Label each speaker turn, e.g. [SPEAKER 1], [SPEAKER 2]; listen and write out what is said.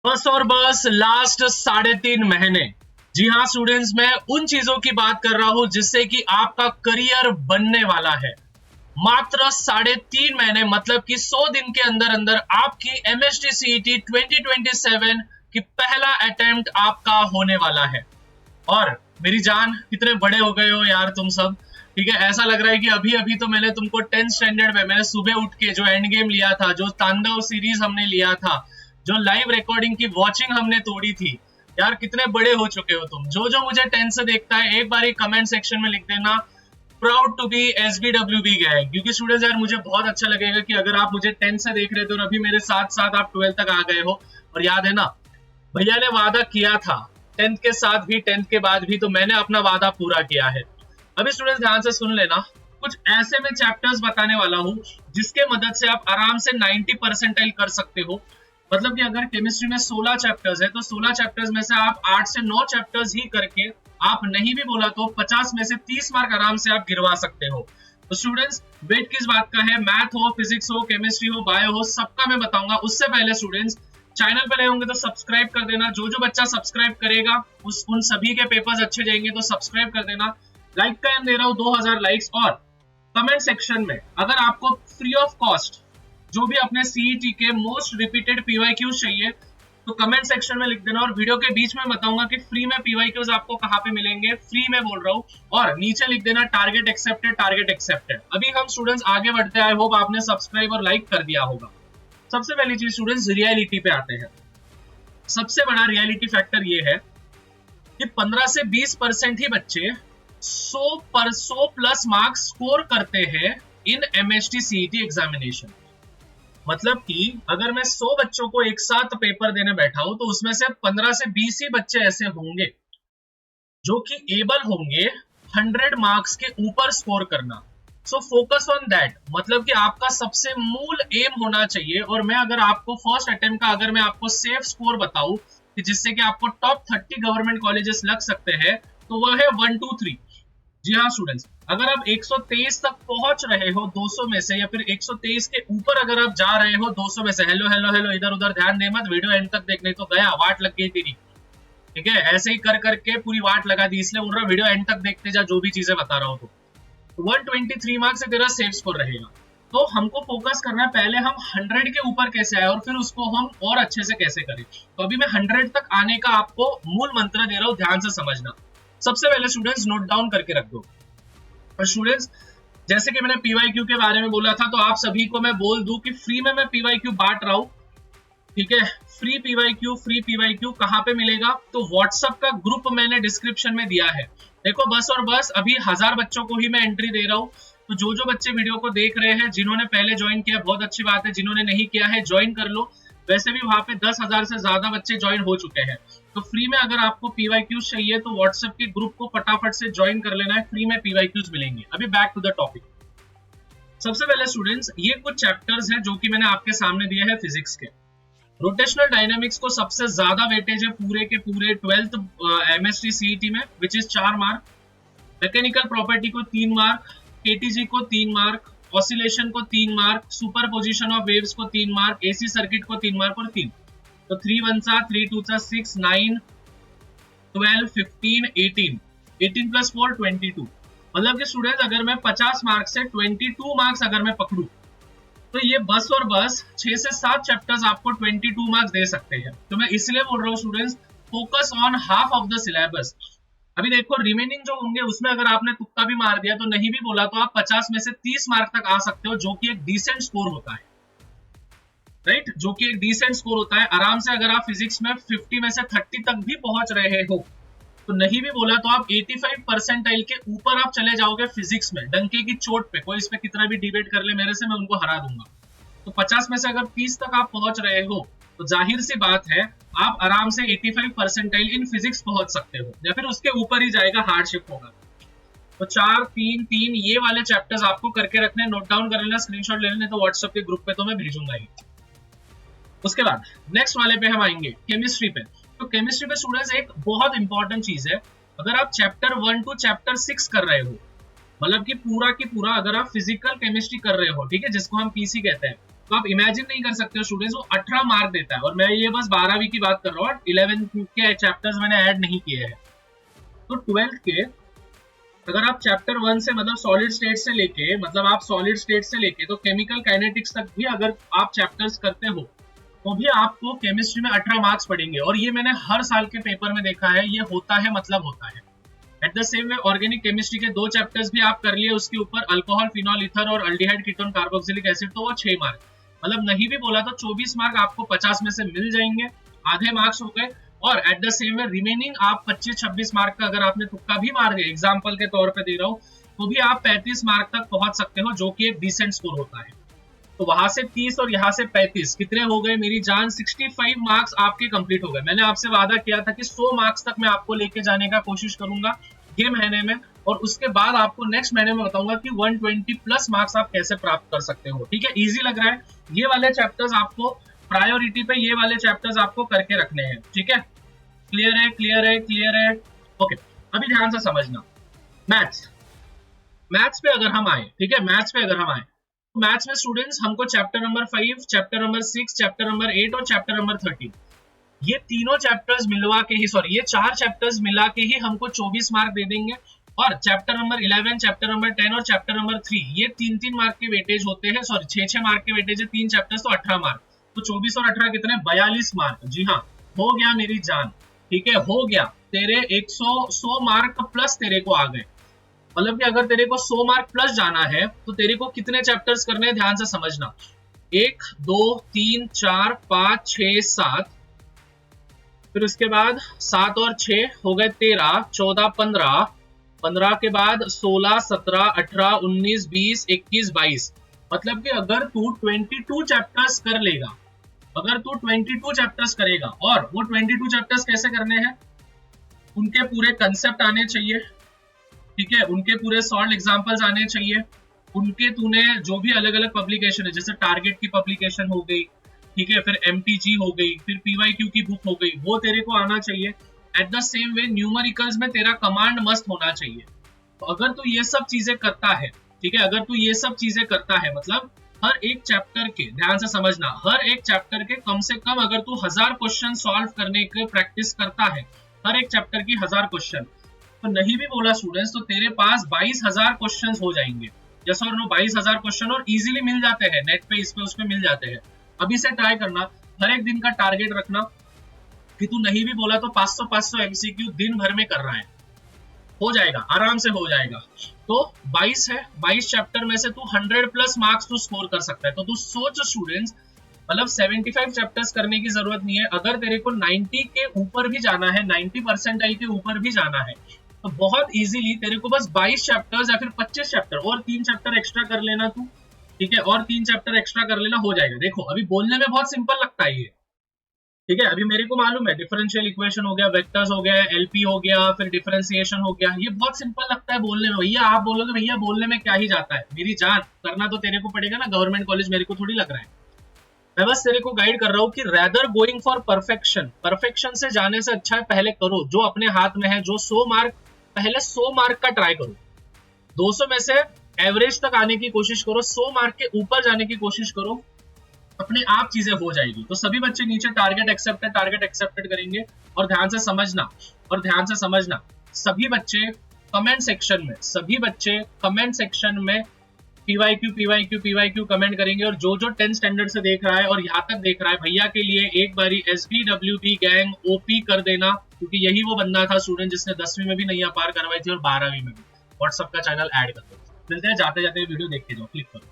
[SPEAKER 1] बस और बस लास्ट 3.5 महीने। जी हाँ स्टूडेंट्स, मैं उन चीजों की बात कर रहा हूं जिससे कि आपका करियर बनने वाला है। मात्र 3.5 महीने, मतलब कि 100 दिन के अंदर अंदर आपकी एमएसटी सीईटी 2027 की पहला अटेम्प्ट आपका होने वाला है। और मेरी जान, कितने बड़े हो गए हो यार तुम सब। ठीक है, ऐसा लग रहा है कि अभी अभी तो मैंने तुमको 10th स्टैंडर्ड में मैंने सुबह उठ के जो एंड गेम लिया था, जो तांडव सीरीज हमने लिया था, जो लाइव रिकॉर्डिंग की वॉचिंग हमने तोड़ी थी, यार कितने बड़े हो चुके हो तुम। जो जो मुझे 10th से देखता है एक बार कमेंट सेक्शन में लिख देना प्राउड टू बी SBWB गए, क्योंकि स्टूडेंट्स यार मुझे बहुत अच्छा लगेगा कि अगर आप मुझे 10th से देख रहे थे और अभी मेरे साथ साथ आप 12th तक आ गए हो। और याद है ना, भैया ने वादा किया था 10th के साथ भी 10th के बाद भी, तो मैंने अपना वादा पूरा किया है। अभी स्टूडेंट्स ध्यान से सुन लेना, कुछ ऐसे मैं चैप्टर्स बताने वाला हूं जिसके मदद से आप आराम से 90 परसेंटाइल कर सकते हो। मतलब कि अगर केमिस्ट्री में 16 चैप्टर्स है तो 16 चैप्टर्स में से आप 8 से 9 चैप्टर्स ही करके, आप नहीं भी बोला तो 50 में से 30 मार्क आराम से आप गिरवा सकते हो। तो स्टूडेंट्स वेट किस बात का है, मैथ हो, फिजिक्स हो, केमिस्ट्री हो, बायो हो, सबका मैं बताऊंगा। उससे पहले स्टूडेंट्स चैनल पे नए होंगे तो सब्सक्राइब कर देना। जो जो बच्चा सब्सक्राइब करेगा उन सभी के पेपर्स अच्छे जाएंगे, तो सब्सक्राइब कर देना। लाइक का एम दे रहा हूँ 2000 लाइक्स। और कमेंट सेक्शन में अगर आपको फ्री ऑफ कॉस्ट जो भी अपने सीईटी के मोस्ट रिपीटेड पीवाईक्यूज चाहिए तो कमेंट सेक्शन में लिख देना। और वीडियो के बीच में बताऊंगा कि फ्री में पीवाईक्यूज आपको कहां पे मिलेंगे, फ्री में बोल रहा हूँ। और नीचे लिख देना टारगेट एक्सेप्टेड, टारगेट एक्सेप्टेड। अभी हम स्टूडेंट्स आगे बढ़ते हैं। आई होप आपने सब्सक्राइब और लाइक कर दिया होगा। सबसे पहली चीज स्टूडेंट्स, रियलिटी पे आते हैं। सबसे बड़ा रियलिटी फैक्टर ये है कि 15 से 20% ही बच्चे 100 प्लस मार्क्स स्कोर करते हैं इन एमएसटी सीईटी एग्जामिनेशन। मतलब कि अगर मैं 100 बच्चों को एक साथ पेपर देने बैठा हूं तो उसमें से 15 से 20 ही बच्चे ऐसे होंगे जो कि एबल होंगे 100 मार्क्स के ऊपर स्कोर करना। So focus on that. मतलब कि आपका सबसे मूल एम होना चाहिए। और मैं अगर आपको फर्स्ट अटेम्प्ट का अगर मैं आपको सेफ स्कोर बताऊं कि जिससे कि आपको टॉप 30 गवर्नमेंट कॉलेजेस लग सकते हैं, तो वह है 1 2 3। जी हाँ स्टूडेंट्स, अगर आप 123 तक पहुंच रहे हो 200 में से, या फिर 123 के ऊपर अगर आप जा रहे हो 200 में से, हेलो हेलो हेलो, इधर उधर ध्यान दे मत, वीडियो एंड तक देखने तो गया, वाट लग गई तेरी। ठीक है, ऐसे ही कर करके पूरी वाट लगा दी, इसलिए बोल रहा वीडियो एंड तक देखते जा जो भी चीजें बता रहा हूं। तो 123 मार्क्स से तेरा सेफ स्कोर रहेगा। तो हमको फोकस करना है पहले हम 100 के ऊपर कैसे आए और फिर उसको हम और अच्छे से कैसे करें। तो अभी मैं 100 तक आने का आपको मूल मंत्र दे रहा हूं, ध्यान से समझना। सबसे पहले स्टूडेंट्स नोट डाउन करके रख दो। और स्टूडेंट्स जैसे कि मैंने पीवाईक्यू के बारे में बोला था, तो आप सभी को मैं बोल दूं कि फ्री में मैं पीवाईक्यू बांट रहा हूं। ठीक है, फ्री पीवाईक्यू कहां पे मिलेगा, तो व्हाट्सएप का ग्रुप मैंने डिस्क्रिप्शन में दिया है। देखो बस और बस अभी 1000 बच्चों को ही मैं एंट्री दे रहा हूं। तो जो जो बच्चे वीडियो को देख रहे हैं, जिन्होंने पहले ज्वाइन किया बहुत अच्छी बात है, जिन्होंने नहीं किया है ज्वाइन कर लो। वैसे भी वहां पे 10,000 से ज्यादा बच्चे ज्वाइन हो चुके हैं। तो फ्री में अगर आपको पीवाईक्यूज चाहिए तो व्हाट्सएप के ग्रुप को फटाफट से ज्वाइन कर लेना है, फ्री में पीवाईक्यूज मिलेंगे। अभी बैक टू द टॉपिक। सबसे पहले स्टूडेंट्स ये कुछ चैप्टर्स हैं जो कि मैंने आपके सामने दिए हैं फिजिक्स के। रोटेशनल डायनामिक्स को सबसे ज्यादा वेटेज है पूरे के पूरे 12th एमएसटी सीईटी में, which is 4 mark. Mechanical property को 3 मार्क, केटीजी को 3 मार्क, ऑसिलेशन को 3 मार्क, सुपरपोजिशन ऑफ वेव्स को 3 मार्क, एसी सर्किट को 3 मार्क और 3। तो 3 1 3 2 6 9 12 15 18 18 प्लस 4 22। मतलब कि स्टूडेंट अगर मैं 50 मार्क्स से 22 मार्क्स अगर मैं पकड़ूं तो ये बस और बस 6 से 7 चैप्टर्स आपको 22 मार्क्स दे सकते हैं। तो मैं इसलिए बोल रहा हूँ students focus on half of the syllabus. अभी देखो रिमेनिंग जो होंगे उसमें अगर आपने तुक्का भी मार दिया तो नहीं भी बोला तो आप 50 में से 30 मार्क तक आ सकते हो, जो कि एक डिसेंट स्कोर होता है। राइट, जो कि एक डिसेंट स्कोर होता है। आराम से अगर आप फिजिक्स में 50 में से 30 तक भी पहुंच रहे हो तो नहीं भी बोला तो आप 85 परसेंटाइल के ऊपर आप चले जाओगे फिजिक्स में, डंके की चोट पे। कोई इस पे कितना भी डिबेट कर ले मेरे से, मैं उनको हरा दूंगा। तो 50 में से अगर 30 तक आप पहुंच रहे हो तो जाहिर सी बात है आप आराम से 85 परसेंटाइल इन फिजिक्स पहुंच सकते हो, या फिर उसके ऊपर ही जाएगा, हार्डशिप होगा। तो 4 3 3 ये वाले चैप्टर्स आपको करके रखने, नोट डाउन कर लेना, स्क्रीनशॉट ले लेना, तो व्हाट्सएप के ग्रुप पे तो मैं भेजूंगा ही। उसके बाद नेक्स्ट वाले पे हम आएंगे, केमिस्ट्री पे। तो केमिस्ट्री पे स्टूडेंट्स एक बहुत इंपॉर्टेंट चीज है, अगर आप चैप्टर 1 टू चैप्टर 6 कर रहे हो, मतलब कि पूरा की पूरा अगर आप फिजिकल केमिस्ट्री कर रहे हो, ठीक है, जिसको हम पीसी कहते हैं, तो आप इमेजिन नहीं कर सकते हो स्टूडेंट्स, वो 18 मार्क देता है और मैं ये बस 12वीं की बात कर रहा हूँ, 11 के चैप्टर्स मैंने ऐड नहीं किए हैं। तो 12th के अगर आप चैप्टर 1 से मतलब सॉलिड स्टेट से लेके, मतलब आप सॉलिड स्टेट से लेके तो केमिकल काइनेटिक्स तक भी अगर आप चैप्टर्स करते हो तो भी आपको केमिस्ट्री में 18 मार्क्स पड़ेंगे। और ये मैंने हर साल के पेपर में देखा है, ये होता है मतलब होता है। At the same way organic chemistry के 2 चैप्टर्स भी आप कर लिए, उसके ऊपर अल्कोहल, फिनॉल, ईथर और अल्डिहाइड, कीटोन, कार्बोक्सिलिक एसिड, तो वो 6 मार्क, मतलब नहीं भी बोला तो 24 मार्क आपको 50 में से मिल जाएंगे, आधे मार्क्स हो गए। और at the same way remaining आप 25-26 मार्क का अगर आपने तुक्का भी मार गए, एग्जाम्पल के तौर पे दे रहा हूँ, तो भी आप 35 मार्क तक पहुंच सकते हो, जो कि एक डिसेंट स्कोर होता है। तो वहां से 30 और यहाँ से 35 कितने हो गए मेरी जान, 65 मार्क्स आपके कंप्लीट हो गए। मैंने आपसे वादा किया था कि 100 मार्क्स तक मैं आपको लेके जाने का कोशिश करूंगा ये महीने में, और उसके बाद आपको नेक्स्ट महीने में बताऊंगा कि 120 प्लस मार्क्स आप कैसे प्राप्त कर सकते हो। ठीक है, इजी लग रहा है? ये वाले चैप्टर्स आपको प्रायोरिटी पे, ये वाले चैप्टर्स आपको करके रखने हैं। ठीक है, क्लियर है, क्लियर है, क्लियर है? ओके, अभी ध्यान से समझना। मैथ्स पे अगर हम आए, ठीक है, मैथ्स पे अगर हम आए, मैथ्स में स्टूडेंट्स हमको chapter number 5, chapter number 6, chapter number 8 और चैप्टर नंबर 13, ये तीनों चैप्टर्स मिलवा के ही, सॉरी, ये 4 चैप्टर्स मिला के ही हमको 24 मार्क दे देंगे। और चैप्टर नंबर 11, चैप्टर नंबर 10 और चैप्टर नंबर 3, ये 3-3 मार्क के वेटेज होते हैं, सॉरी 6-6 मार्क के वेटेज है, 3 चैप्टर्स तो 18 मार्क, तो 24 और 18 कितने, 42 मार्क। जी हाँ, हो गया मेरी जान। ठीक है, हो गया, तेरे 100 मार्क प्लस तेरे को आ गए। मतलब कि अगर तेरे को 100 मार्क प्लस जाना है तो तेरे को कितने चैप्टर्स करने हैं, ध्यान से समझना। 1 2 3 4 5 6 7, फिर उसके बाद 7 और 6 हो गए 13, 14 15, 15 के बाद 16 17 18 19 20 21 22। मतलब कि अगर तू 22 चैप्टर्स कर लेगा, अगर तू 22 चैप्टर्स करेगा, और वो 22 चैप्टर्स कैसे करने हैं, उनके पूरे कंसेप्ट आने चाहिए, ठीक है, उनके पूरे सॉल्व एग्जांपल्स आने चाहिए, उनके तूने जो भी अलग अलग पब्लिकेशन है, जैसे टारगेट की पब्लिकेशन हो गई, ठीक है, फिर एमटीजी हो गई, फिर पीवाईक्यू की बुक हो गई, वो तेरे को आना चाहिए। At the same way numericals में तेरा कमांड मस्त होना चाहिए। तो अगर तू ये सब चीजें करता है, ठीक है, अगर तू ये सब चीजें करता है, मतलब हर एक चैप्टर के, ध्यान से समझना, हर एक चैप्टर के कम से कम अगर तू 1000 क्वेश्चन सॉल्व करने के प्रैक्टिस करता है, हर एक चैप्टर की 1000 क्वेश्चन, तो नहीं भी बोला स्टूडेंट्स, तो तेरे पास 22,000 क्वेश्चंस हो जाएंगे। यस और नो, 22,000 क्वेश्चन, और इजीली मिल जाते हैं नेट पे, इस पे उस पे मिल जाते हैं। अभी से ट्राई करना, हर एक दिन का टारगेट रखना कि तू नहीं भी बोला तो 500 एमसीक्यू दिन भर में कर रहा है, हो जाएगा, आराम से हो जाएगा। तो 22 है, 22 चैप्टर में से तू 100 प्लस मार्क्स तू स्कोर कर सकता है। तो तू सोच स्टूडेंट्स, मतलब 75 चैप्टर्स करने की जरूरत नहीं है, अगर तेरे को 90 के ऊपर भी जाना है, 90% के ऊपर भी जाना है, तो बहुत इजीली तेरे को बस 22 चैप्टर्स या फिर 25 चैप्टर और 3 चैप्टर एक्स्ट्रा कर लेना तू, ठीक है, और 3 चैप्टर एक्स्ट्रा कर लेना, हो जाएगा। देखो अभी बोलने में बहुत सिंपल लगता है ये, ठीक है, अभी मेरे को मालूम है डिफरेंशियल इक्वेशन हो गया, वेक्टर्स हो गया, एलपी हो गया, फिर डिफरेंशिएशन हो गया, ये बहुत सिंपल लगता है बोलने में। भैया आप बोलोगे भैया बोलने में क्या ही जाता है, मेरी जान, करना तो तेरे को पड़ेगा ना, गवर्नमेंट कॉलेज मेरे को थोड़ी लग रहा है। मैं बस तेरे को गाइड कर रहा हूँ कि rather going for perfection, perfection से जाने से अच्छा है पहले करो जो अपने हाथ में है, जो 100 मार्क, पहले 100 मार्क का ट्राई करो, 200 में से एवरेज तक आने की कोशिश करो, 100 मार्क के ऊपर जाने की कोशिश करो, अपने आप चीजें हो जाएगी। तो सभी बच्चे नीचे टारगेट एक्सेप्टेड करेंगे। और ध्यान से समझना, और ध्यान से समझना, सभी बच्चे कमेंट सेक्शन में पीवाईक्यू कमेंट करेंगे। और जो 10th स्टैंडर्ड से देख रहा है और यहाँ तक देख रहा है, भैया के लिए एक बारी SBWB गैंग OP कर देना, क्योंकि यही वो बंदा था स्टूडेंट जिसने 10वीं में भी नैया पार करवाई थी और 12वीं में भी। व्हाट्सएप का चैनल ऐड कर दो। मिलते हैं, जाते जाते वीडियो देख के जाओ, क्लिक करो।